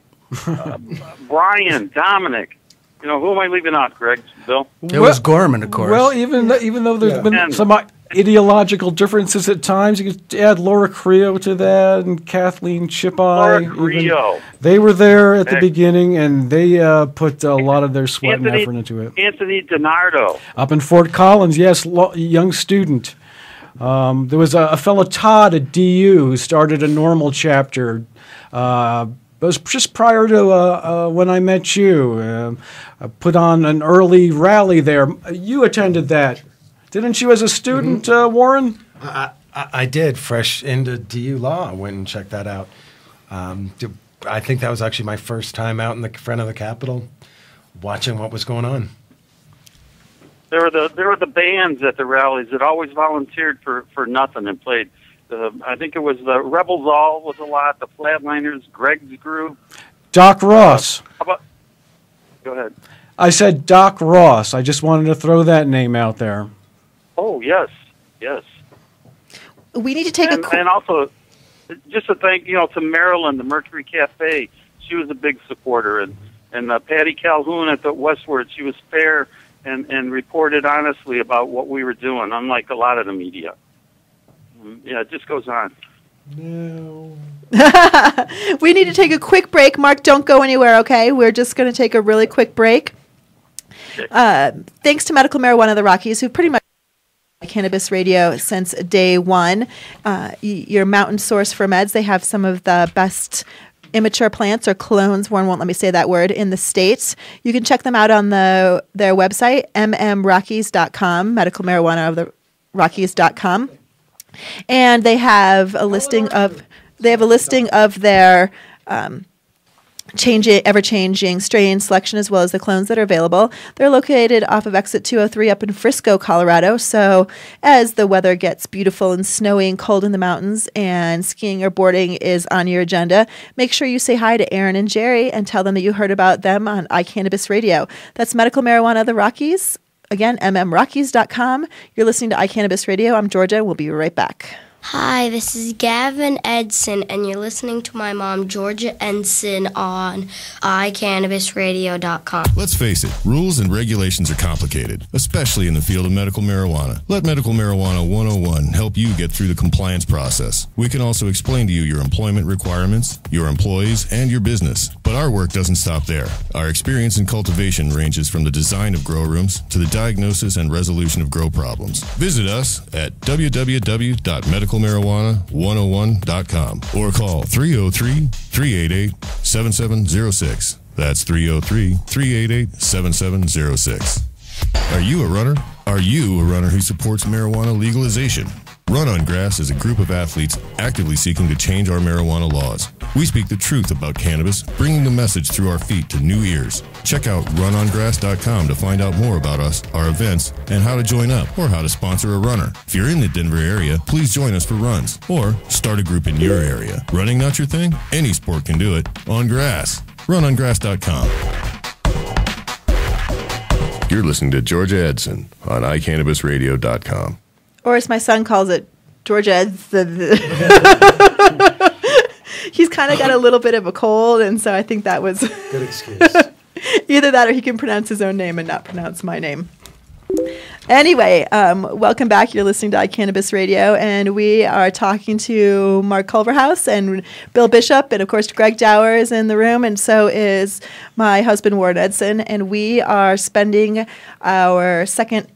Brian, Dominic. You know, who am I leaving out, Greg, Bill? It was Gorman, of course. Well, even though there's been And- some ideological differences at times, you could add Laura Creo to that, and Kathleen Chipeye. Laura even. Creo. They were there at the Heck. beginning, and they put a lot of their sweat and Anthony- effort into it. Anthony DiNardo. Up in Fort Collins, yes, young student. There was a fellow Todd at DU who started a normal chapter. It was just prior to when I met you. Put on an early rally there. You attended that, didn't you, as a student, Warren? I did, fresh into DU Law. I went and checked that out. I think that was actually my first time out in the front of the Capitol watching what was going on. There were the bands at the rallies that always volunteered for nothing and played. I think it was the Rebels All was a lot. The Flatliners, Greg's group. Doc Ross. How about? Go ahead. I said Doc Ross. I just wanted to throw that name out there. Oh yes. We need to take and also just to thank to Marilyn, the Mercury Cafe. She was a big supporter, and Patty Calhoun at the Westward. She was fair and reported honestly about what we were doing, unlike a lot of the media. Yeah, it just goes on. No. We need to take a quick break. Mark, don't go anywhere, okay? We're just going to take a really quick break. Thanks to Medical Marijuana of the Rockies, who pretty much Cannabis Radio since day one. Your mountain source for meds. They have some of the best immature plants or clones, Warren won't let me say that word, in the States. You can check them out on their website, mmrockies.com, Medical Marijuana of the Rockies.com. And they have a listing of their ever-changing strain selection, as well as the clones that are available. They're located off of exit 203 up in Frisco, Colorado. So as the weather gets beautiful and snowy and cold in the mountains and skiing or boarding is on your agenda, make sure you say hi to Aaron and Jerry and tell them that you heard about them on iCannabis Radio. That's Medical Marijuana of the Rockies. Again, mmrockies.com. You're listening to iCannabis Radio. I'm Georgia. We'll be right back. Hi, this is Gavin Edson, and you're listening to my mom, Georgia Edson, on iCannabisRadio.com. Let's face it, rules and regulations are complicated, especially in the field of medical marijuana. Let Medical Marijuana 101 help you get through the compliance process. We can also explain to you your employment requirements, your employees, and your business. But our work doesn't stop there. Our experience in cultivation ranges from the design of grow rooms to the diagnosis and resolution of grow problems. Visit us at www.medicalmarijuana101.com or call 303-388-7706. That's 303-388-7706. Are you a runner? Are you a runner who supports marijuana legalization? Run on Grass is a group of athletes actively seeking to change our marijuana laws. We speak the truth about cannabis, bringing the message through our feet to new ears. Check out runongrass.com to find out more about us, our events, and how to join up or how to sponsor a runner. If you're in the Denver area, please join us for runs or start a group in your area. Running not your thing? Any sport can do it. On grass. Runongrass.com. You're listening to Georgia Edson on iCannabisRadio.com. Or as my son calls it, Georgia Edson. He's kind of got a little bit of a cold, and so I think that was Good excuse. either that or he can pronounce his own name and not pronounce my name. Anyway, welcome back. You're listening to iCannabis Radio, and we are talking to Mark Culverhouse and Bill Bishop, and of course Greg Daurer is in the room, and so is my husband Warren Edson, and we are spending our second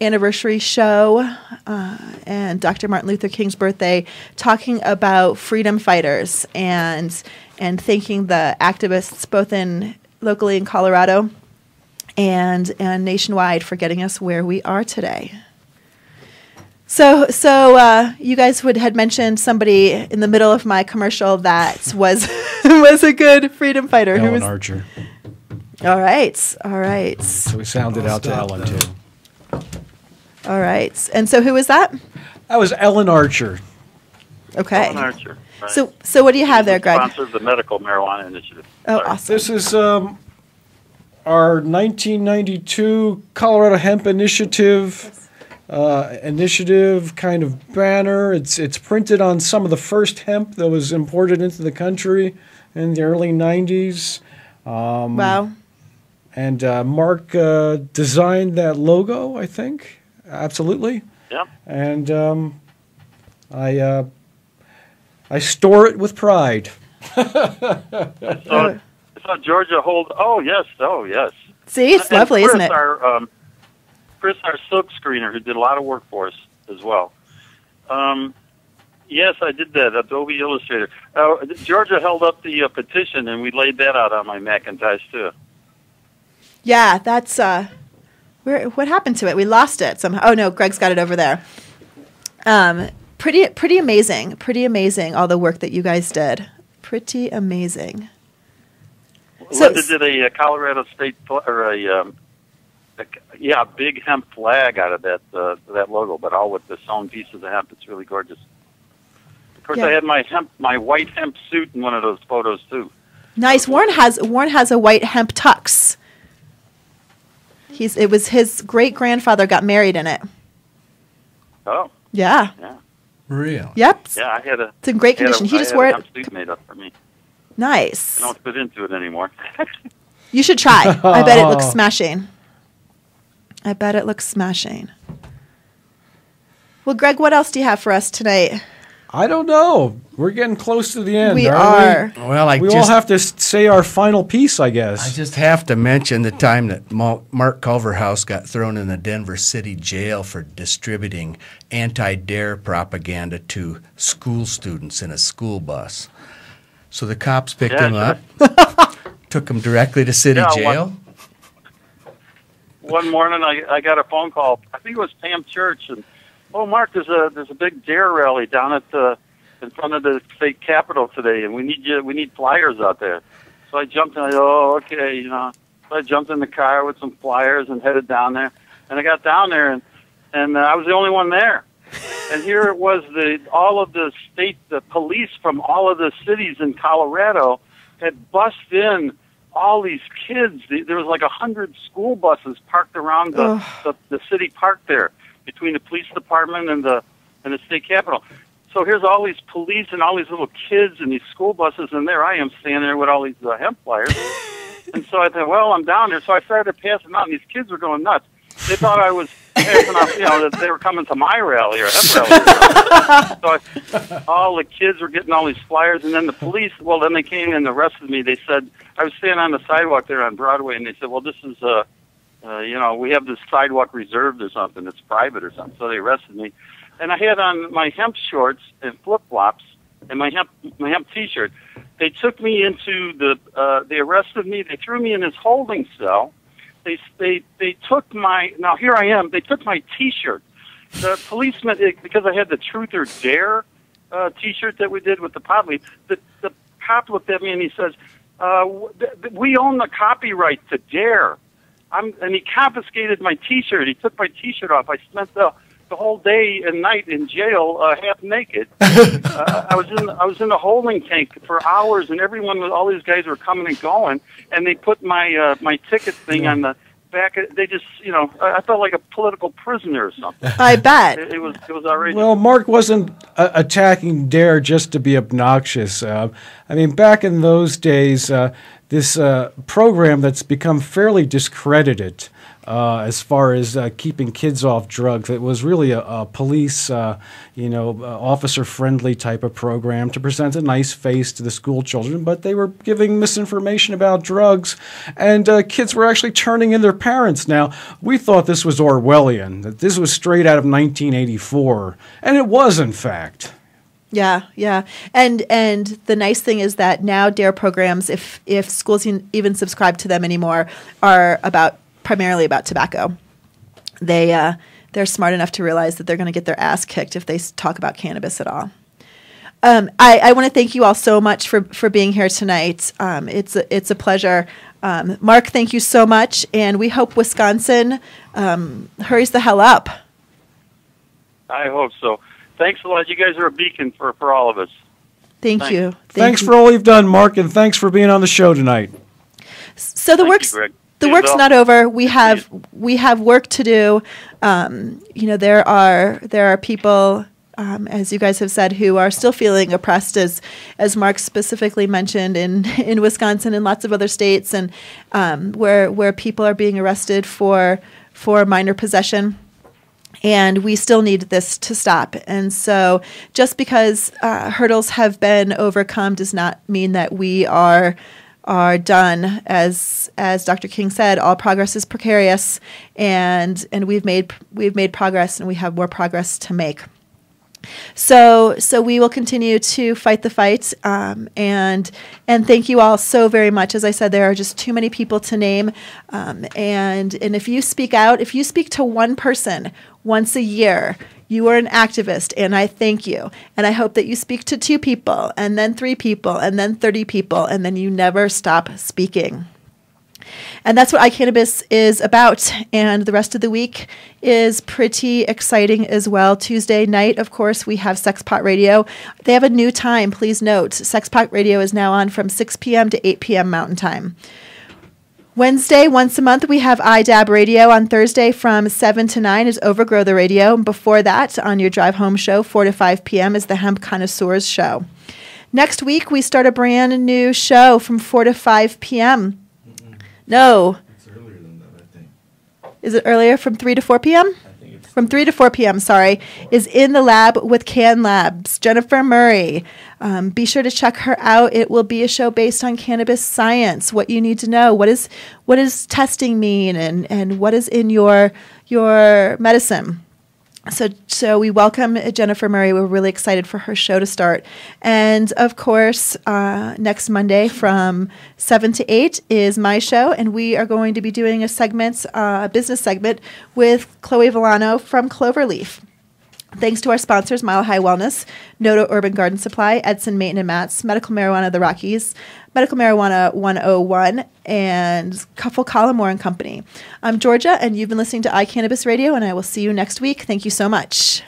anniversary show and Dr. Martin Luther King's birthday talking about freedom fighters and thanking the activists both locally in Colorado and nationwide for getting us where we are today. So you guys had mentioned somebody in the middle of my commercial that was was a good freedom fighter. Ellen Archer. All right. So we sounded out to Ellen too. All right. And so who was that? That was Ellen Archer. Okay. Ellen Archer. Right. So what do you have there, Greg? Sponsors the Medical Marijuana Initiative. Oh, Sorry. awesome. This is our 1992 Colorado Hemp Initiative kind of banner. It's printed on some of the first hemp that was imported into the country in the early 90s. Wow. And Mark designed that logo, I think. Absolutely. Yep. And I store it with pride. I saw Georgia hold. Oh yes. See, it's lovely, Chris, isn't it? Chris, our silk screener, who did a lot of work for us as well. Yes, I did that. Adobe Illustrator. Georgia held up the petition, and we laid that out on my Macintosh too. Yeah, that's what happened to it? We lost it somehow. Oh no, Greg's got it over there. Pretty amazing. Pretty amazing. All the work that you guys did. Pretty amazing. Linda did a Colorado State big hemp flag out of that logo, but all with the sewn pieces of hemp. It's really gorgeous. Of course, I had my white hemp suit in one of those photos too. Nice. Warren has a white hemp tux. It was his great grandfather got married in it. Oh. Yeah. Yeah. Real. Yep. Yeah, I had a. It's in great condition. He just wore it. Hemp suit made up for me. Nice. I don't fit into it anymore. You should try. I bet it looks smashing. Well, Greg, what else do you have for us tonight? I don't know. We're getting close to the end. We are. Well, we all have to say our final piece, I guess. I just have to mention the time that Mark Culverhouse got thrown in the Denver City jail for distributing anti-DARE propaganda to school students in a school bus. So the cops picked him up, took him directly to city jail. One morning, I got a phone call. I think it was Pam Church, and Mark, there's a big DARE rally down at in front of the state capitol today, and we need flyers out there. So I jumped in. Okay, So I jumped in the car with some flyers and headed down there. And I got down there, and I was the only one there. And here it was, all of the police from all of the cities in Colorado had bussed in all these kids. There was like 100 school buses parked around the city park there, between the police department and the state capitol. So here's all these police and all these little kids and these school buses, and there I am standing there with all these hemp flyers. And so I thought, well, I'm down there. So I started passing them out, and these kids were going nuts. They thought I was passing out, that they were coming to my rally or hemp rally. So all the kids were getting all these flyers, and then the police, then they came and arrested me. They said, I was standing on the sidewalk there on Broadway, and they said, well, this is, we have this sidewalk reserved or something. It's private or something. So they arrested me. And I had on my hemp shorts and flip-flops and my hemp T-shirt. They took me into they arrested me. They threw me in this holding cell. They took now here I am. They took my T-shirt. The policeman, because I had the Truth or Dare T-shirt that we did with the pot leaf, the cop looked at me and he says, we own the copyright to Dare. And he confiscated my T-shirt. He took my T-shirt off. I spent the whole day and night in jail, half naked. I was in the holding tank for hours, and all these guys were coming and going, and they put my ticket thing on the back. They just, I felt like a political prisoner or something. I bet it was outrageous. Well, Mark wasn't attacking DARE just to be obnoxious. Back in those days, this program that's become fairly discredited as far as keeping kids off drugs. It was really a police, officer-friendly type of program to present a nice face to the school children, but they were giving misinformation about drugs, and kids were actually turning in their parents. Now, we thought this was Orwellian, that this was straight out of 1984, and it was, in fact. Yeah. And the nice thing is that now DARE programs, if schools even subscribe to them anymore, are primarily about tobacco. They're smart enough to realize that they're going to get their ass kicked if they talk about cannabis at all. I want to thank you all so much for being here tonight. It's a pleasure. Mark, thank you so much, and we hope Wisconsin hurries the hell up. I hope so. Thanks a lot. You guys are a beacon for all of us. Thank you. Thanks for all you've done, Mark, and thanks for being on the show tonight. So the work's not over. We have work to do. There are people, as you guys have said, who are still feeling oppressed, as Mark specifically mentioned in Wisconsin and lots of other states, and where people are being arrested for minor possession. And we still need this to stop. And so just because hurdles have been overcome does not mean that we are done. As Dr. King said, all progress is precarious, and we've made progress, and we have more progress to make. So we will continue to fight the fight, and thank you all so very much. As I said, there are just too many people to name, and if you speak out, if you speak to one person once a year, you are an activist, and I thank you. And I hope that you speak to 2 people, and then 3 people, and then 30 people, and then you never stop speaking. And that's what iCannabis is about. And the rest of the week is pretty exciting as well. Tuesday night, of course, we have Sexpot Radio. They have a new time. Please note, Sexpot Radio is now on from 6 p.m. to 8 p.m. Mountain Time. Wednesday, once a month, we have iDab Radio. On Thursday from 7 to 9 is Overgrow the Radio. Before that, on your drive home show, 4 to 5 p.m. is the Hemp Connoisseurs Show. Next week, we start a brand new show from 4 to 5 p.m. No. It's earlier than that, I think. Is it earlier from 3 to 4 p.m.? I think it's from 3 to 4 p.m., sorry, is In the Lab with Can Labs, Jennifer Murray. Be sure to check her out. It will be a show based on cannabis science, what you need to know. What does testing mean, and what is in your medicine? So we welcome Jennifer Murray. We're really excited for her show to start. And, of course, next Monday from 7 to 8 is my show, and we are going to be doing a business segment with Chloe Villano from Cloverleaf. Thanks to our sponsors, Mile High Wellness, Noto Urban Garden Supply, Edson Mayton and Mats, Medical Marijuana of the Rockies, Medical Marijuana 101, and Cuffle Collimore and Company. I'm Georgia, and you've been listening to iCannabis Radio, and I will see you next week. Thank you so much.